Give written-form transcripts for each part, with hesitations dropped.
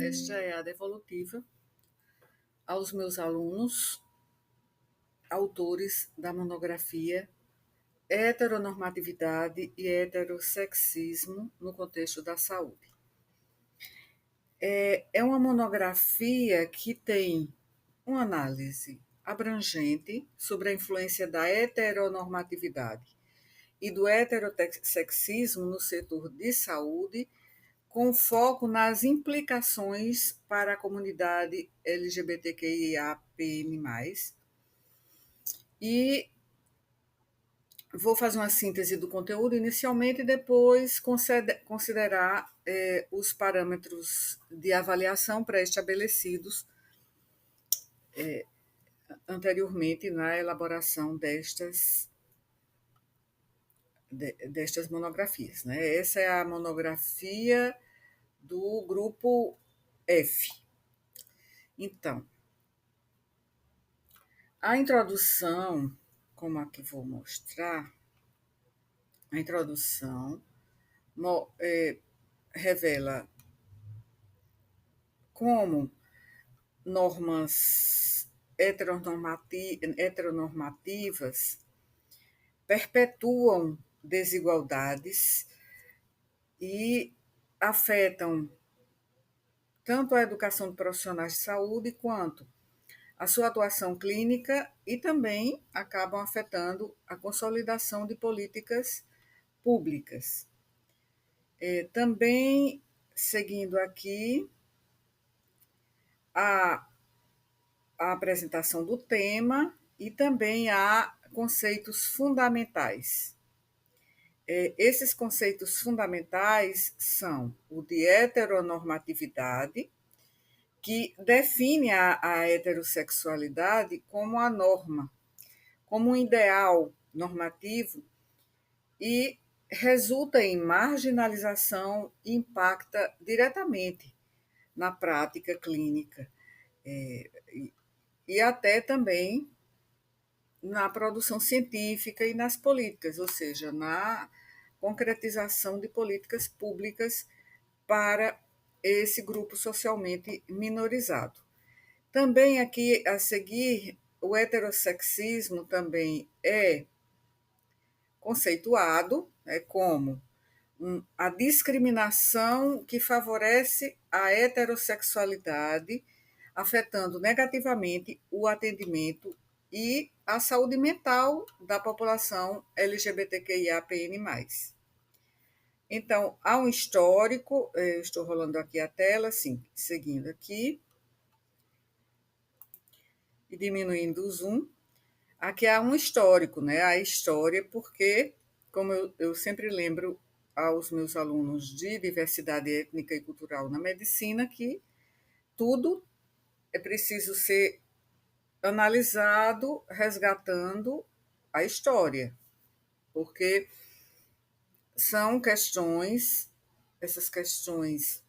Esta é a devolutiva aos meus alunos, autores da monografia Heteronormatividade e Heterossexismo no Contexto da Saúde. É uma monografia que tem uma análise abrangente sobre a influência da heteronormatividade e do heterossexismo no setor de saúde, com foco nas implicações para a comunidade LGBTQIAPN+. E vou fazer uma síntese do conteúdo inicialmente e depois considerar os parâmetros de avaliação pré-estabelecidos anteriormente na elaboração destas monografias. Né? Essa é a monografia do grupo F. Então, a introdução, como aqui vou mostrar, a introdução revela como normas heteronormativas perpetuam desigualdades e afetam tanto a educação de profissionais de saúde quanto a sua atuação clínica e também acabam afetando a consolidação de políticas públicas. Também, seguindo aqui, a apresentação do tema e também há conceitos fundamentais. Esses conceitos fundamentais são o de heteronormatividade, que define a heterossexualidade como a norma, como um ideal normativo e resulta em marginalização e impacta diretamente na prática clínica e até também na produção científica e nas políticas, ou seja, na concretização de políticas públicas para esse grupo socialmente minorizado. Também aqui a seguir, o heterossexismo também é conceituado como a discriminação que favorece a heterossexualidade, afetando negativamente o atendimento e a saúde mental da população LGBTQIAPN+. Então, há um histórico, eu estou rolando aqui a tela, sim, seguindo aqui, e diminuindo o zoom. Aqui há um histórico, né? A história, porque, como eu sempre lembro aos meus alunos de diversidade étnica e cultural na medicina, que tudo é preciso ser analisado, resgatando a história, porque são questões, essas questões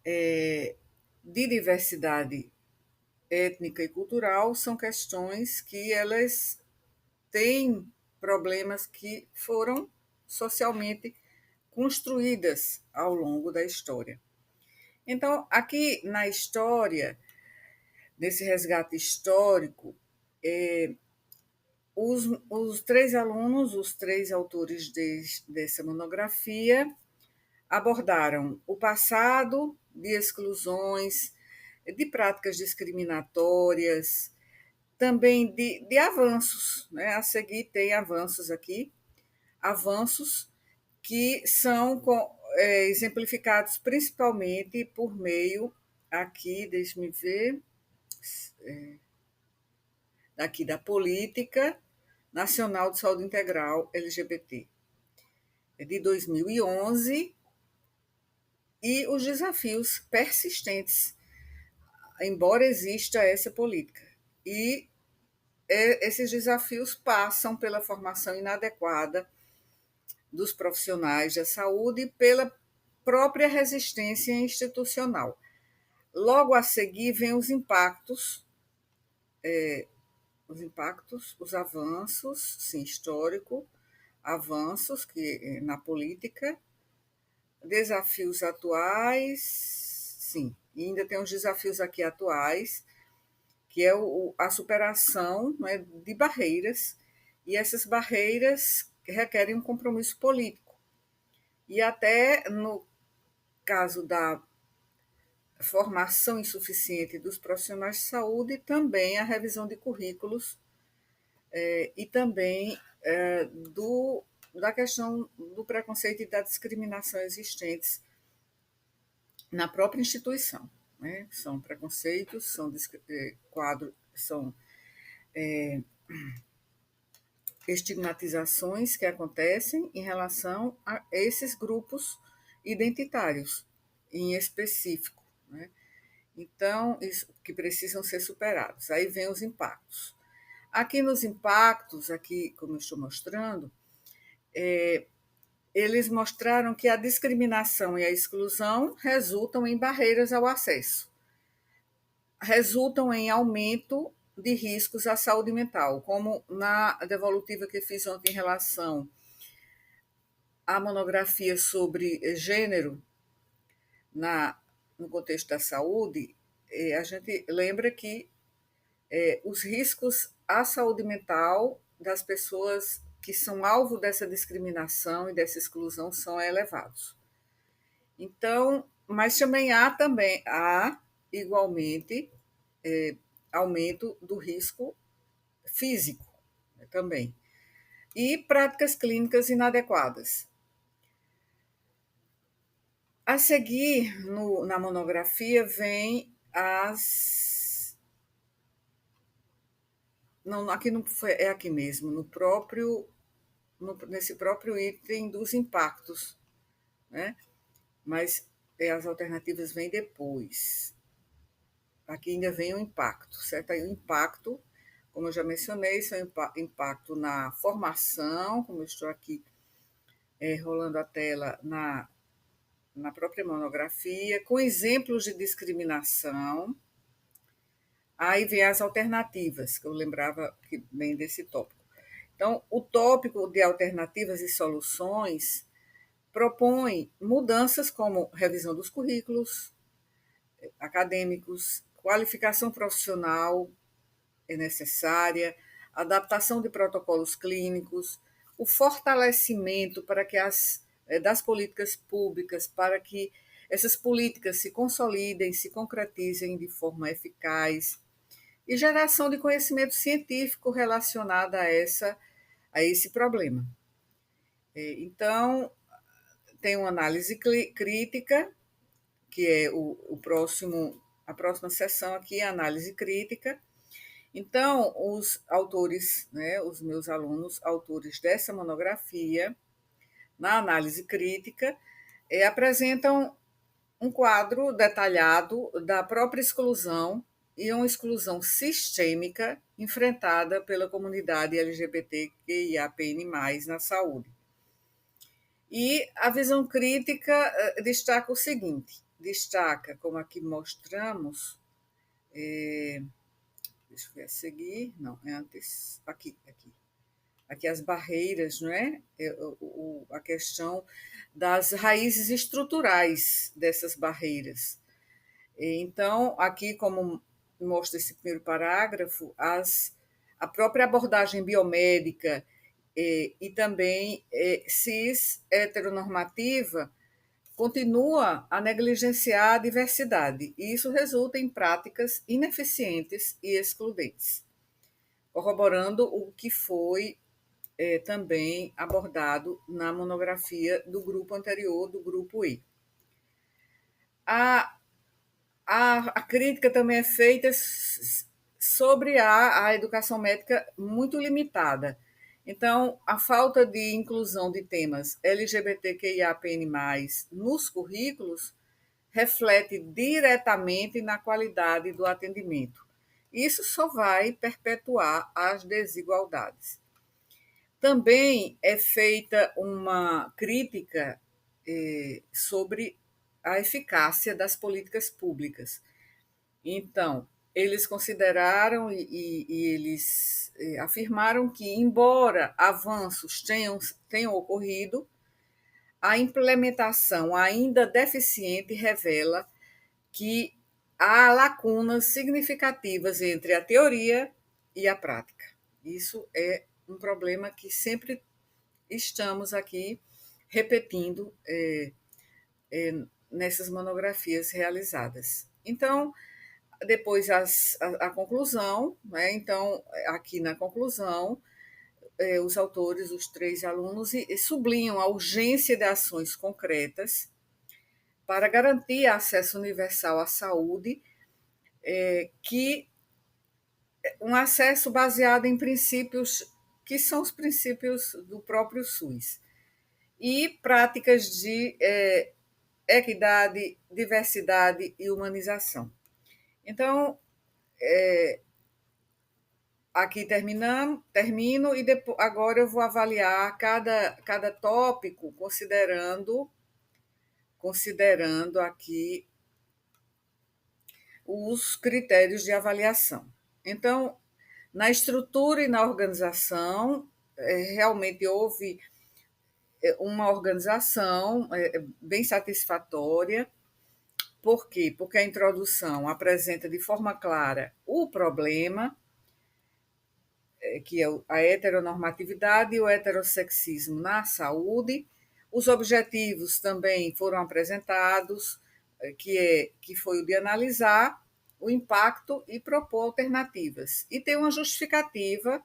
de diversidade étnica e cultural são questões que elas têm problemas que foram socialmente construídas ao longo da história. Então, aqui na história, nesse resgate histórico, os três alunos, os três autores dessa monografia, abordaram o passado de exclusões, de práticas discriminatórias, também de avanços. Né? A seguir tem avanços aqui, avanços que são exemplificados principalmente por meio, aqui, deixe-me ver, aqui da Política Nacional de Saúde Integral LGBT, de 2011, e os desafios persistentes, embora exista essa política. E esses desafios passam pela formação inadequada dos profissionais da saúde e pela própria resistência institucional. Logo a seguir vêm os impactos, os avanços, sim, histórico, avanços que na política, desafios atuais, sim. E ainda tem os desafios aqui atuais, que é a superação, né, de barreiras, e essas barreiras requerem um compromisso político. E até no caso da formação insuficiente dos profissionais de saúde, também a revisão de currículos e também da questão do preconceito e da discriminação existentes na própria instituição. Né? São preconceitos, são quadros, são estigmatizações que acontecem em relação a esses grupos identitários em específico. Né? Então, isso que precisam ser superados. Aí vem os impactos. Aqui nos impactos, aqui como eu estou mostrando, eles mostraram que a discriminação e a exclusão resultam em barreiras ao acesso, resultam em aumento de riscos à saúde mental, como na devolutiva que fiz ontem em relação à monografia sobre gênero no contexto da saúde. A gente lembra que os riscos à saúde mental das pessoas que são alvo dessa discriminação e dessa exclusão são elevados. Então, mas há igualmente aumento do risco físico, né, também, e práticas clínicas inadequadas. A seguir, na monografia, vem as. Não, aqui não foi, é aqui mesmo, nesse próprio item dos impactos, né? Mas as alternativas vêm depois. Aqui ainda vem o impacto, certo? Aí o impacto, como eu já mencionei, isso é impacto na formação, como eu estou aqui rolando a tela na própria monografia, com exemplos de discriminação. Aí vem as alternativas, que eu lembrava que vem desse tópico. Então, o tópico de alternativas e soluções propõe mudanças como revisão dos currículos acadêmicos, qualificação profissional é necessária, adaptação de protocolos clínicos, o fortalecimento das políticas públicas para que essas políticas se consolidem, se concretizem de forma eficaz, e geração de conhecimento científico relacionado a esse problema. Então, tem uma análise crítica, que é a próxima sessão aqui, a análise crítica. Então, os autores, né, os meus alunos, autores dessa monografia, na análise crítica, apresentam um quadro detalhado da própria exclusão e uma exclusão sistêmica enfrentada pela comunidade LGBTQIAPN+, na saúde. E a visão crítica destaca o seguinte, como aqui mostramos, deixa eu ver a seguir, não, é antes, aqui as barreiras, não é? A questão das raízes estruturais dessas barreiras. Então, aqui, como mostra esse primeiro parágrafo, a própria abordagem biomédica e também cis heteronormativa continua a negligenciar a diversidade, e isso resulta em práticas ineficientes e excludentes, corroborando o que foi também abordado na monografia do grupo anterior, do grupo E. A crítica também é feita sobre a educação médica muito limitada. Então, a falta de inclusão de temas LGBTQIAPN+, nos currículos, reflete diretamente na qualidade do atendimento. Isso só vai perpetuar as desigualdades. Também é feita uma crítica sobre a eficácia das políticas públicas. Então, eles consideraram e eles afirmaram que, embora avanços tenham ocorrido, a implementação ainda deficiente revela que há lacunas significativas entre a teoria e a prática. Isso é um problema que sempre estamos aqui repetindo nessas monografias realizadas. Então, depois a conclusão, né? Então, aqui na conclusão, os autores, os 3 alunos, sublinham a urgência de ações concretas para garantir acesso universal à saúde, que um acesso baseado em princípios que são os princípios do próprio SUS, e práticas de equidade, diversidade e humanização. Então, aqui termino e depois, agora eu vou avaliar cada tópico, considerando aqui os critérios de avaliação. Então, na estrutura e na organização, realmente houve uma organização bem satisfatória. Por quê? Porque a introdução apresenta de forma clara o problema, que é a heteronormatividade e o heterossexismo na saúde. Os objetivos também foram apresentados, que foi o de analisar o impacto e propor alternativas. E tem uma justificativa,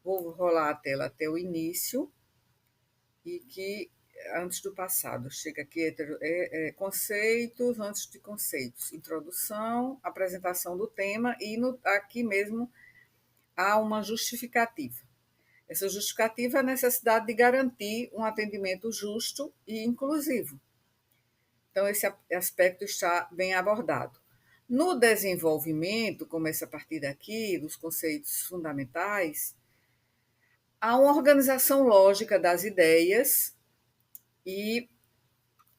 vou rolar a tela até o início, e que antes do passado, chega aqui, conceitos antes de conceitos, introdução, apresentação do tema, e aqui mesmo há uma justificativa. Essa justificativa é a necessidade de garantir um atendimento justo e inclusivo. Então, esse aspecto está bem abordado. No desenvolvimento, começa a partir daqui, dos conceitos fundamentais, há uma organização lógica das ideias e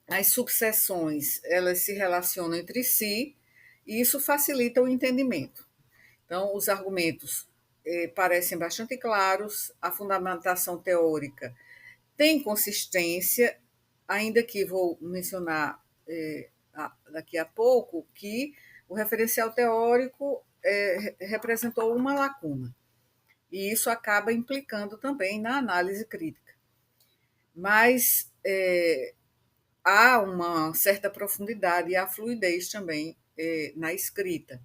as subseções, elas se relacionam entre si e isso facilita o entendimento. Então, os argumentos parecem bastante claros, a fundamentação teórica tem consistência, ainda que vou mencionar daqui a pouco que o referencial teórico representou uma lacuna, e isso acaba implicando também na análise crítica. Mas há uma certa profundidade e há fluidez também na escrita.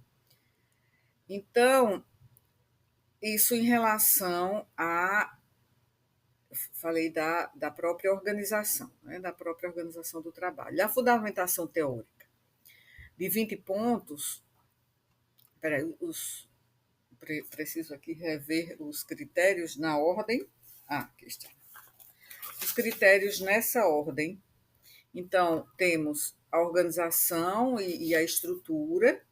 Então, isso em relação a. Falei da própria organização, né, da própria organização do trabalho. A fundamentação teórica de 20 pontos. Peraí, preciso aqui rever os critérios na ordem. Aqui está. Os critérios nessa ordem. Então, temos a organização e a estrutura.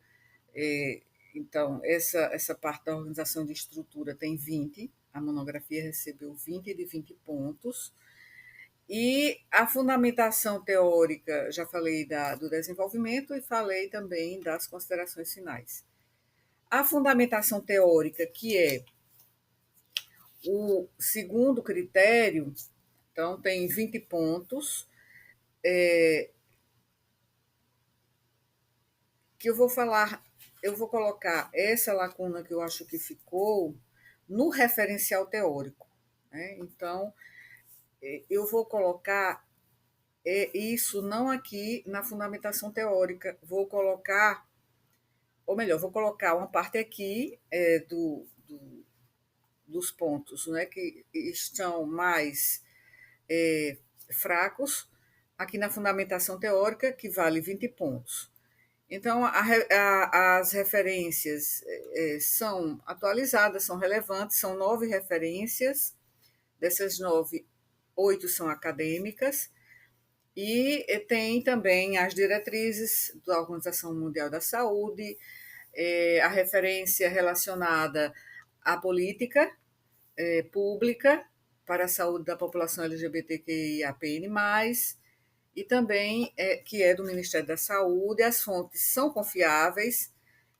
Então, essa parte da organização de estrutura tem 20, a monografia recebeu 20 de 20 pontos. E a fundamentação teórica, já falei do desenvolvimento e falei também das considerações finais. A fundamentação teórica, que é o segundo critério, então tem 20 pontos, que eu vou colocar essa lacuna que eu acho que ficou no referencial teórico, né? Então, eu vou colocar isso não aqui na fundamentação teórica, vou colocar, ou melhor, vou colocar uma parte aqui dos pontos, né, que estão mais fracos, aqui na fundamentação teórica, que vale 20 pontos. Então, as referências são atualizadas, são relevantes, são 9 referências, dessas 9, 8 são acadêmicas, e tem também as diretrizes da Organização Mundial da Saúde, a referência relacionada à política pública para a saúde da população LGBTQIAPN+, e também que é do Ministério da Saúde. As fontes são confiáveis,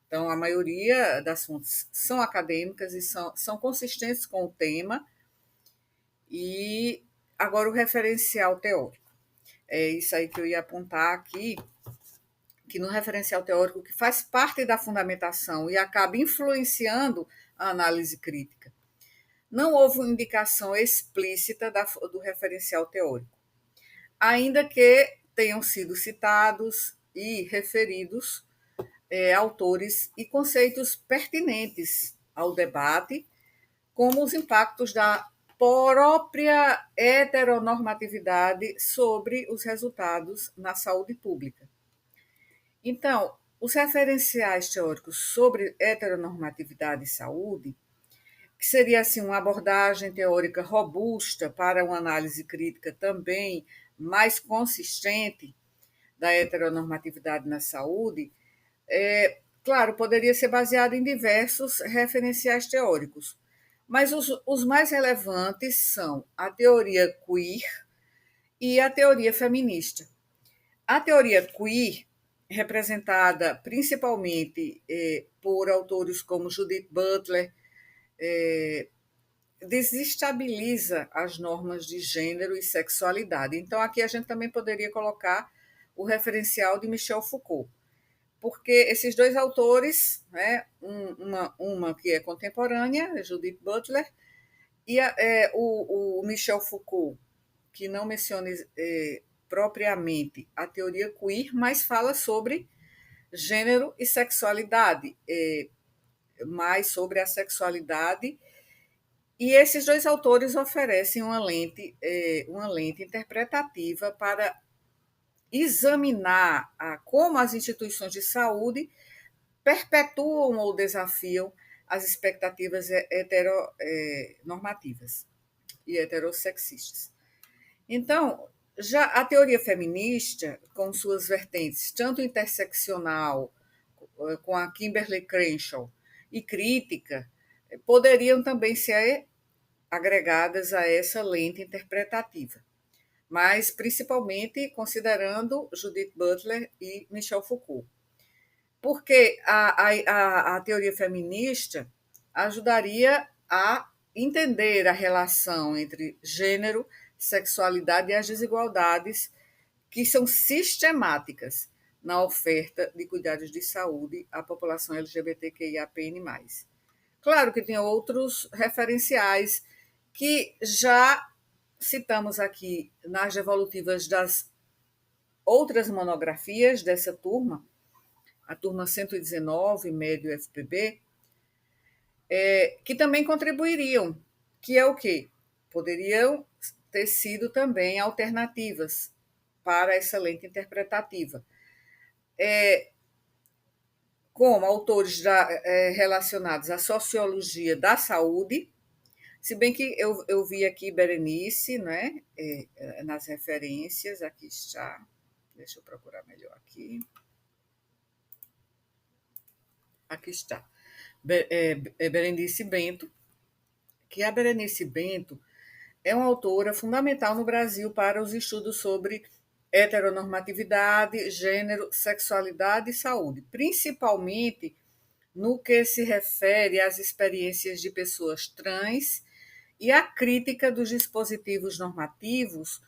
então a maioria das fontes são acadêmicas e são consistentes com o tema. E agora o referencial teórico. É isso aí que eu ia apontar aqui, que no referencial teórico que faz parte da fundamentação e acaba influenciando a análise crítica. Não houve uma indicação explícita do referencial teórico, ainda que tenham sido citados e referidos autores e conceitos pertinentes ao debate, como os impactos da própria heteronormatividade sobre os resultados na saúde pública. Então, os referenciais teóricos sobre heteronormatividade e saúde, que seria assim uma abordagem teórica robusta para uma análise crítica também mais consistente da heteronormatividade na saúde, claro, poderia ser baseado em diversos referenciais teóricos, mas os mais relevantes são a teoria queer e a teoria feminista. A teoria queer, representada principalmente por autores como Judith Butler, desestabiliza as normas de gênero e sexualidade. Então, aqui a gente também poderia colocar o referencial de Michel Foucault, porque esses dois autores, né, uma que é contemporânea, Judith Butler, e o Michel Foucault, que não menciona propriamente a teoria queer, mas fala sobre gênero e sexualidade, mais sobre a sexualidade. E esses dois autores oferecem uma lente interpretativa para examinar como as instituições de saúde perpetuam ou desafiam as expectativas heteronormativas e heterossexistas. Então, já a teoria feminista, com suas vertentes tanto interseccional, com a Kimberly Crenshaw, e crítica, poderiam também ser agregadas a essa lente interpretativa, mas principalmente considerando Judith Butler e Michel Foucault. Porque a teoria feminista ajudaria a entender a relação entre gênero, sexualidade e as desigualdades que são sistemáticas na oferta de cuidados de saúde à população LGBTQIAPN+. Claro que tem outros referenciais que já citamos aqui nas devolutivas das outras monografias dessa turma, a turma 119, médio FPB, que também contribuiriam, que é o quê? Poderiam ter sido também alternativas para essa lente interpretativa. Como autores relacionados à sociologia da saúde, se bem que eu vi aqui Berenice, né, nas referências, aqui está, deixa eu procurar melhor aqui. Aqui está, Berenice Bento, que a Berenice Bento é uma autora fundamental no Brasil para os estudos sobre heteronormatividade, gênero, sexualidade e saúde, principalmente no que se refere às experiências de pessoas trans e à crítica dos dispositivos normativos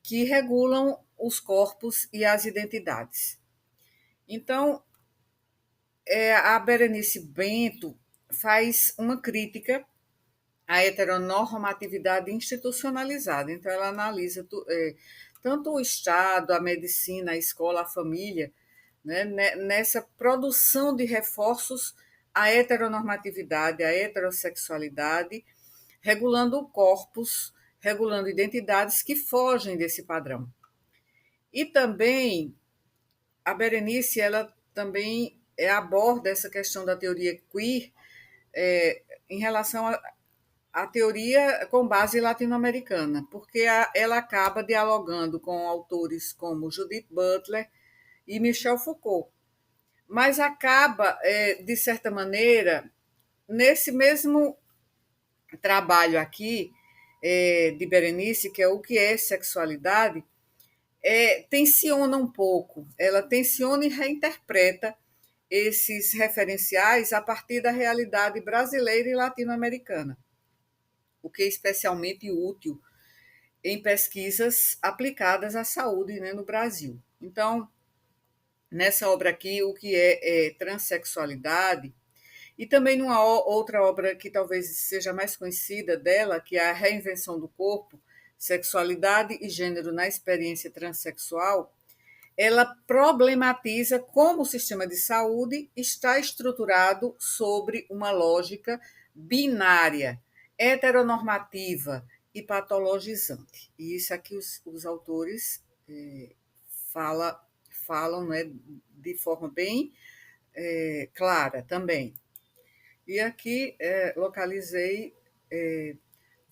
que regulam os corpos e as identidades. Então, a Berenice Bento faz uma crítica à heteronormatividade institucionalizada. Então, ela analisa tanto o Estado, a medicina, a escola, a família, né, nessa produção de reforços à heteronormatividade, à heterossexualidade, regulando corpos, regulando identidades que fogem desse padrão. E também a Berenice, ela também aborda essa questão da teoria queer em relação à teoria com base latino-americana, porque ela acaba dialogando com autores como Judith Butler e Michel Foucault, mas acaba, de certa maneira, nesse mesmo trabalho aqui de Berenice, que é o que é sexualidade, tensiona um pouco, ela tensiona e reinterpreta esses referenciais a partir da realidade brasileira e latino-americana, o que é especialmente útil em pesquisas aplicadas à saúde, né, no Brasil. Então, nessa obra aqui o que é transexualidade, e também numa outra obra que talvez seja mais conhecida dela, que é A Reinvenção do Corpo, Sexualidade e Gênero na Experiência Transsexual. Ela problematiza como o sistema de saúde está estruturado sobre uma lógica binária, heteronormativa e patologizante. E isso aqui os autores fala, falam, né, de forma bem clara também. E aqui localizei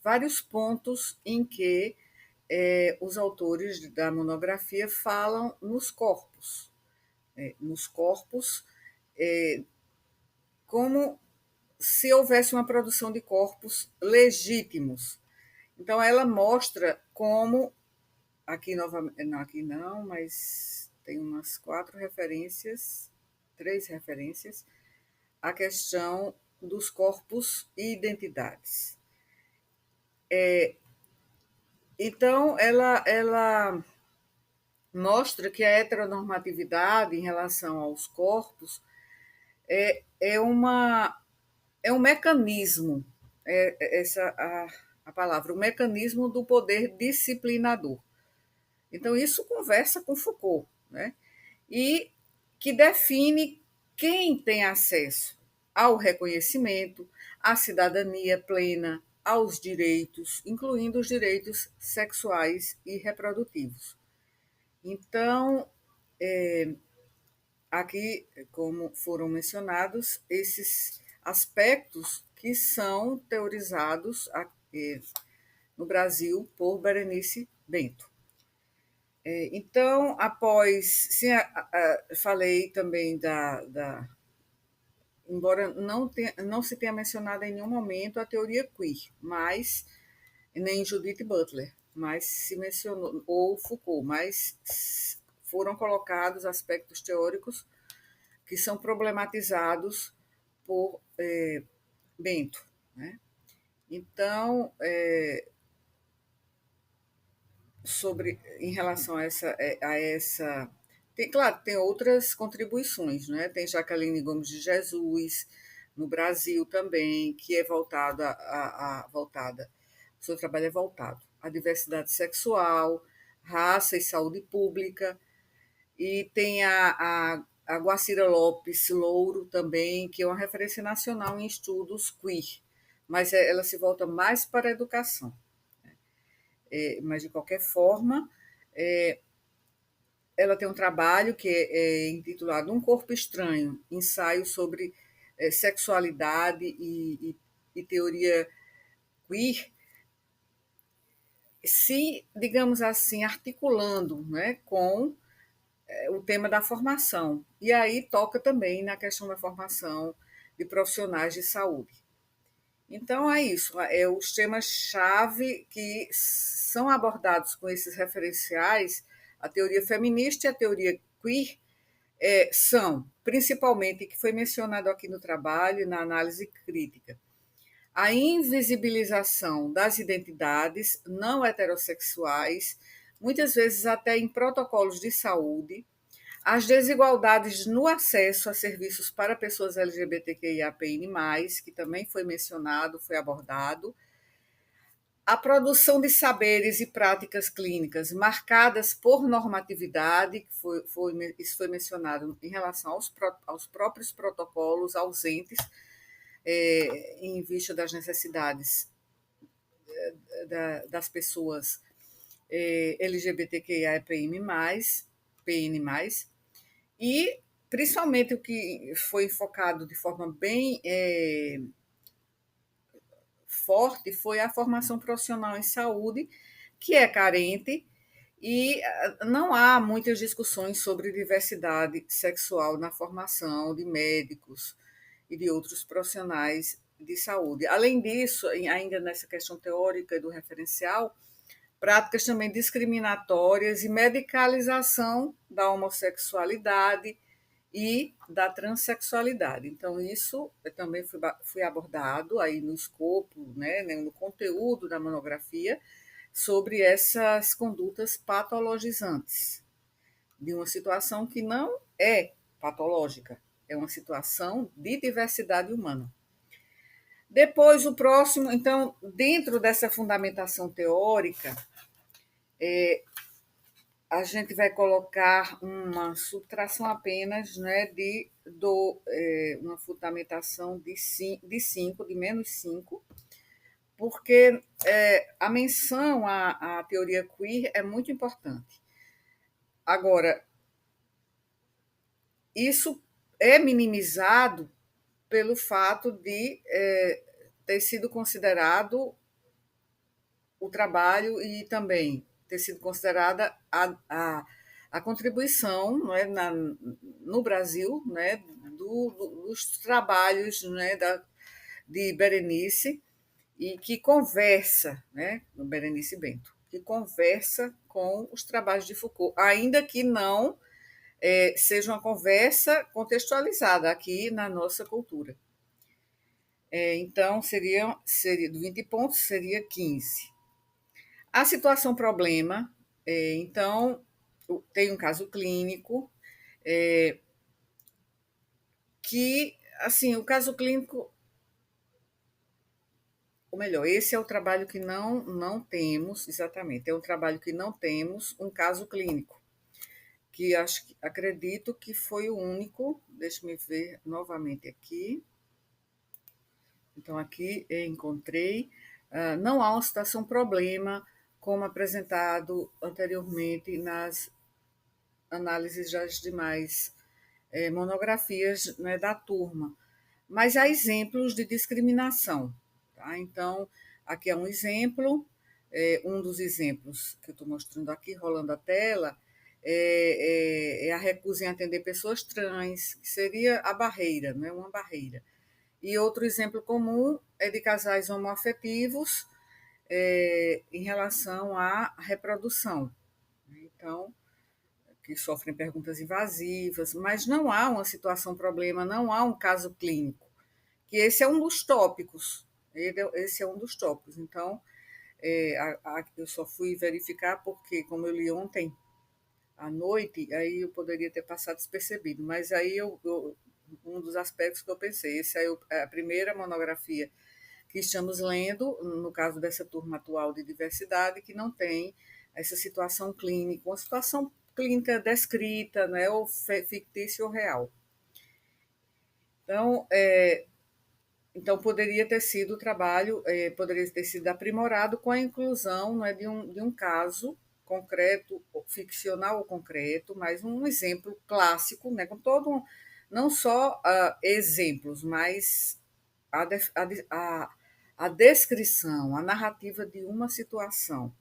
vários pontos em que os autores da monografia falam nos corpos, como se houvesse uma produção de corpos legítimos. Então, ela mostra como, aqui novamente, não, aqui não, mas tem umas 4 referências, 3 referências, a questão dos corpos e identidades. Então, ela mostra que a heteronormatividade em relação aos corpos é um mecanismo, essa a palavra, o mecanismo do poder disciplinador. Então, isso conversa com Foucault, né? E que define quem tem acesso ao reconhecimento, à cidadania plena, aos direitos, incluindo os direitos sexuais e reprodutivos. Então, aqui, como foram mencionados, esses aspectos que são teorizados aqui no Brasil por Berenice Bento. Então, após, sim, falei também embora não se tenha mencionado em nenhum momento a teoria queer, mas nem Judith Butler, mas se mencionou, ou Foucault, mas foram colocados aspectos teóricos que são problematizados por Bento, né? Então, em relação a essa tem, claro, tem outras contribuições, né? Tem Jacqueline Gomes de Jesus no Brasil também, que é voltada, o seu trabalho é voltado à diversidade sexual, raça e saúde pública. E tem a Guacira Lopes Louro também, que é uma referência nacional em estudos queer, mas ela se volta mais para a educação. Mas, de qualquer forma, ela tem um trabalho que é intitulado Um Corpo Estranho, ensaio sobre sexualidade e teoria queer, se, digamos assim, articulando, né, com o tema da formação. E aí toca também na questão da formação de profissionais de saúde. Então é isso, os temas-chave que são abordados com esses referenciais, a teoria feminista e a teoria queer, são, principalmente, que foi mencionado aqui no trabalho, na análise crítica, a invisibilização das identidades não heterossexuais, muitas vezes até em protocolos de saúde, as desigualdades no acesso a serviços para pessoas LGBTQIAPN+, que também foi mencionado, foi abordado, a produção de saberes e práticas clínicas marcadas por normatividade, isso foi mencionado em relação aos próprios protocolos ausentes, em vista das necessidades das pessoas LGBTQIAPN+, PN+, e principalmente o que foi enfocado de forma bem forte foi a formação profissional em saúde, que é carente, e não há muitas discussões sobre diversidade sexual na formação de médicos e de outros profissionais de saúde. Além disso, ainda nessa questão teórica do referencial, práticas também discriminatórias e medicalização da homossexualidade e da transexualidade. Então, isso também foi abordado aí no escopo, né, no conteúdo da monografia, sobre essas condutas patologizantes de uma situação que não é patológica, é uma situação de diversidade humana. Depois, o próximo, então, dentro dessa fundamentação teórica, a gente vai colocar uma subtração apenas, né, uma fundamentação de menos 5, porque a menção à teoria queer é muito importante. Agora, isso é minimizado pelo fato de ter sido considerado o trabalho e também ter sido considerada a contribuição, não é, no Brasil, né, dos trabalhos, né, de Berenice, e que conversa, né, no Berenice Bento, que conversa com os trabalhos de Foucault, ainda que não seja uma conversa contextualizada aqui na nossa cultura. Então, seria de 20 pontos, seria 15. A situação problema, então, tem um caso clínico, que, assim, o caso clínico, ou melhor, esse é o trabalho que não temos, exatamente, é um trabalho que não temos um caso clínico, que acredito que foi o único, deixe-me ver novamente aqui. Então, aqui eu encontrei, não há uma situação problema, como apresentado anteriormente nas análises das demais monografias, né, da turma. Mas há exemplos de discriminação. Tá? Então, aqui é um exemplo, um dos exemplos que eu estou mostrando aqui, rolando a tela, é a recusa em atender pessoas trans, que seria a barreira, né, uma barreira. E outro exemplo comum é de casais homoafetivos em relação à reprodução. Então, que sofrem perguntas invasivas, mas não há uma situação problema, não há um caso clínico, que esse é um dos tópicos. Esse é um dos tópicos. Então, eu só fui verificar porque, como eu li ontem à noite, aí eu poderia ter passado despercebido, mas aí um dos aspectos que eu pensei, essa é a primeira monografia que estamos lendo, no caso dessa turma atual de diversidade, que não tem essa situação clínica, uma situação clínica descrita, né, ou fictícia ou real. Então poderia ter sido o trabalho, poderia ter sido aprimorado com a inclusão, né, de um caso concreto, ficcional ou concreto, mas um exemplo clássico, né, com não só exemplos, mas a, a, a descrição, a narrativa de uma situação,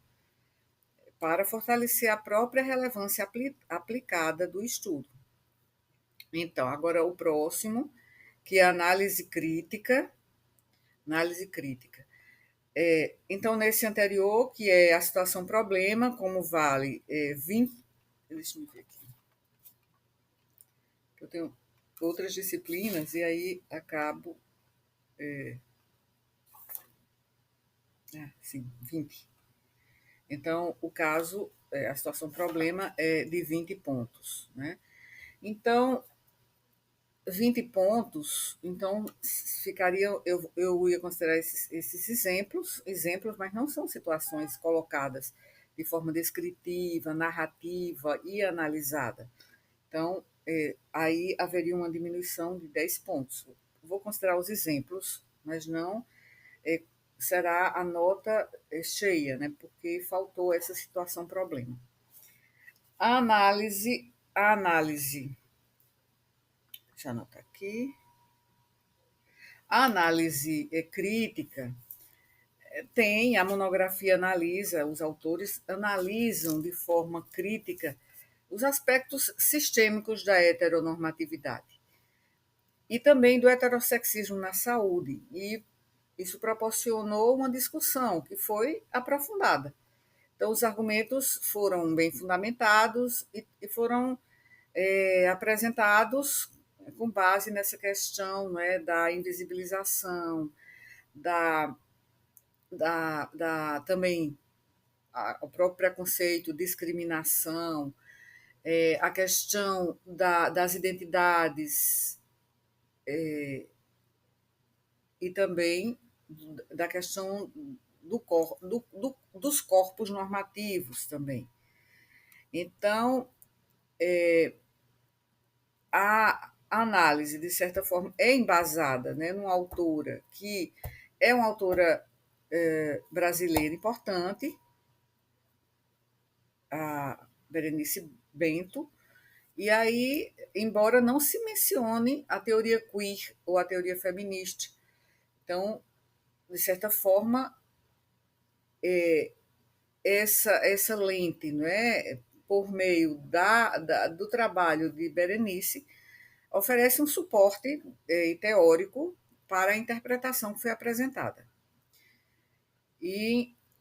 para fortalecer a própria relevância aplicada do estudo. Então, agora o próximo, que é a análise crítica. Análise crítica. Então, nesse anterior, que é a situação problema, como vale 20. Deixa eu ver aqui. Eu tenho outras disciplinas e aí acabo. Sim, 20. Então, o caso, a situação problema é de 20 pontos. Né? Então, 20 pontos, então ficaria, eu ia considerar esses exemplos, mas não são situações colocadas de forma descritiva, narrativa e analisada. Então, aí haveria uma diminuição de 10 pontos. Vou considerar os exemplos, mas não será a nota cheia, né? Porque faltou essa situação problema. A análise, deixa eu anotar aqui. A análise crítica tem, a monografia analisa, os autores analisam de forma crítica os aspectos sistêmicos da heteronormatividade e também do heterossexismo na saúde. E isso proporcionou uma discussão que foi aprofundada. Então, os argumentos foram bem fundamentados e foram apresentados com base nessa questão, né, da invisibilização, da, também o próprio preconceito, discriminação, a questão das identidades e também da questão dos corpos normativos também. Então, a análise, de certa forma, é embasada, né, numa autora que é uma autora brasileira importante, a Berenice Bento, e aí, embora não se mencione a teoria queer ou a teoria feminista, então, de certa forma, essa lente, não é, por meio do trabalho de Berenice, oferece um suporte teórico para a interpretação que foi apresentada.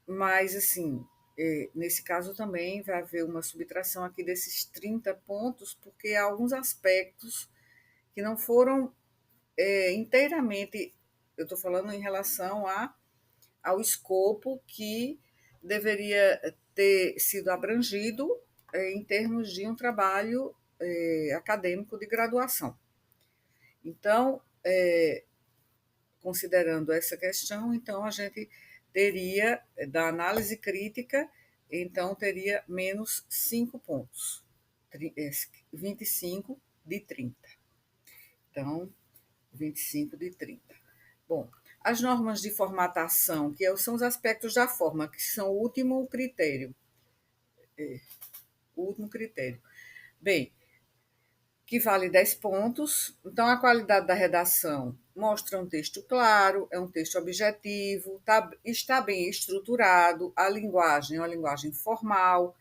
Mas, assim, nesse caso também vai haver uma subtração aqui desses 30 pontos, porque há alguns aspectos que não foram inteiramente, eu estou falando em relação ao escopo que deveria ter sido abrangido em termos de um trabalho acadêmico de graduação. Então, considerando essa questão, então a gente teria, da análise crítica, então teria menos 5 pontos, 25 de 30. Então, 25 de 30. Bom, as normas de formatação, que são os aspectos da forma, que são o último critério. O último critério. Bem, que vale 10 pontos. Então, a qualidade da redação mostra um texto claro, é um texto objetivo, está bem estruturado, a linguagem é uma linguagem formal,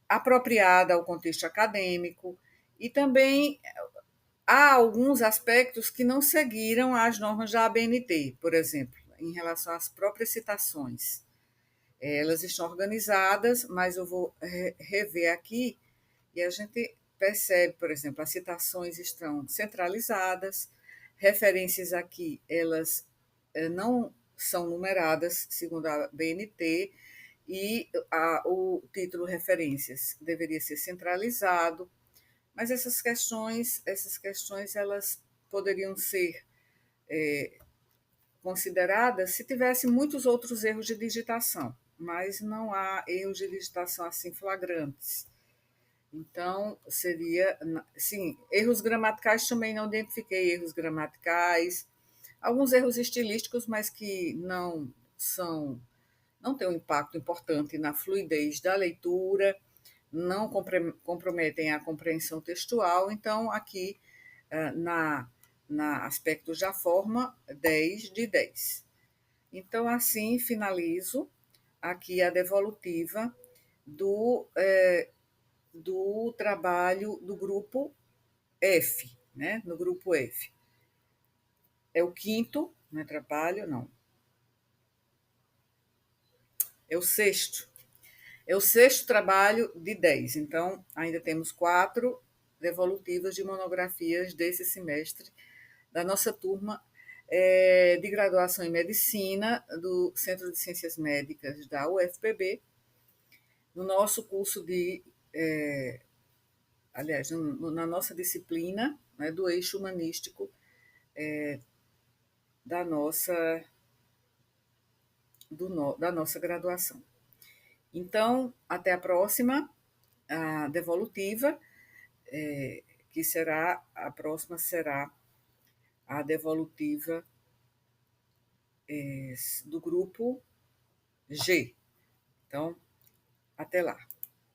apropriada ao contexto acadêmico, e também há alguns aspectos que não seguiram as normas da ABNT, por exemplo, em relação às próprias citações. Elas estão organizadas, mas eu vou rever aqui e a gente percebe, por exemplo, as citações estão centralizadas, referências aqui, elas não são numeradas, segundo a BNT, e o título referências deveria ser centralizado, mas essas questões elas poderiam ser consideradas se tivesse muitos outros erros de digitação, mas não há erros de digitação assim flagrantes. Então, seria, sim, erros gramaticais também não identifiquei erros gramaticais, alguns erros estilísticos, mas que não têm um impacto importante na fluidez da leitura, não comprometem a compreensão textual. Então, aqui, na aspectos da forma, 10 de 10. Então, assim, finalizo aqui a devolutiva do trabalho do grupo F, né? No grupo F. É o quinto, não é trabalho, não. É o sexto. É o sexto trabalho de 10. Então, ainda temos 4 devolutivas de monografias desse semestre, da nossa turma de graduação em medicina, do Centro de Ciências Médicas da UFPB, no nosso curso de. Aliás, na nossa disciplina, né, do eixo humanístico da nossa, da nossa graduação. Então, até a próxima, a devolutiva, que será, a próxima será a devolutiva do grupo G. Então, até lá.